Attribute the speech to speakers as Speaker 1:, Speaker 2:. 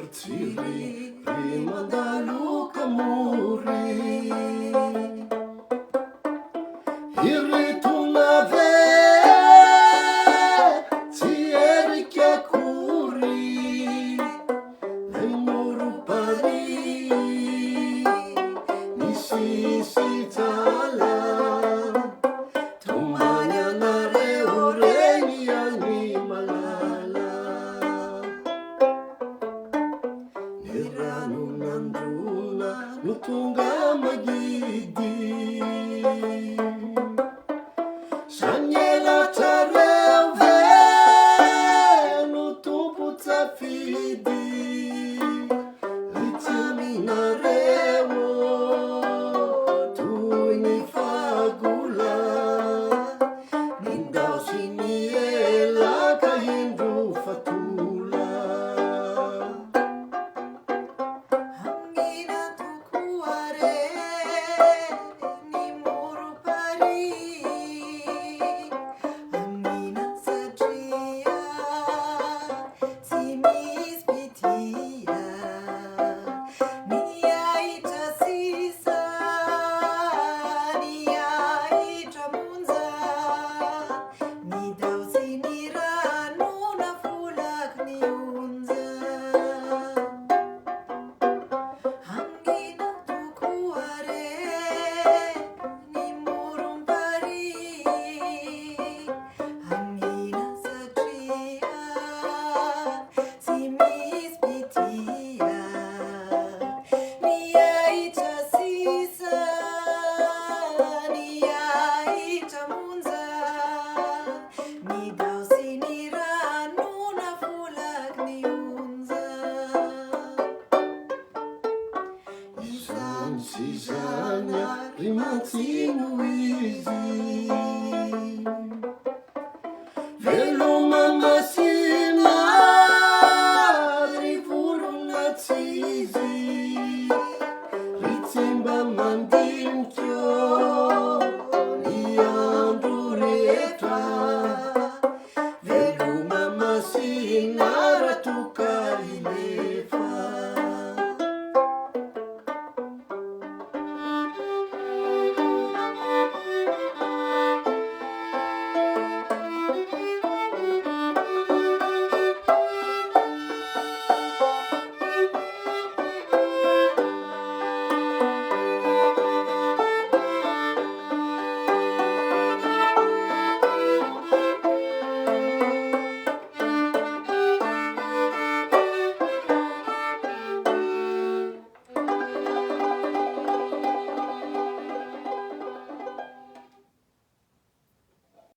Speaker 1: Tsiri mandalo kamuri Irritunave Tsierikya kuri Naimuru pari Nisisi tala Tumanya nare oreni ani malala Niranu nanduna nutunga magidi Sanyela tareve nutumpu tafidi Litamina rewo tuini fagula Nindau siniela kahindu fatula
Speaker 2: Hangina tukuare ni muru pari Hangina satria simis pitia Niyaita sisa niyaita munza Nidau sinira nuna fulak niunza Hangina tukuare ni murung pari Hangina satria simis pitia Niyaita sisa niyaita munza Nidau sinira nuna fulak niunza
Speaker 1: Isan sisanya rimatinu izi Velo mamasina rivurung atsizi Ritsimba mandinkyo Iandru retra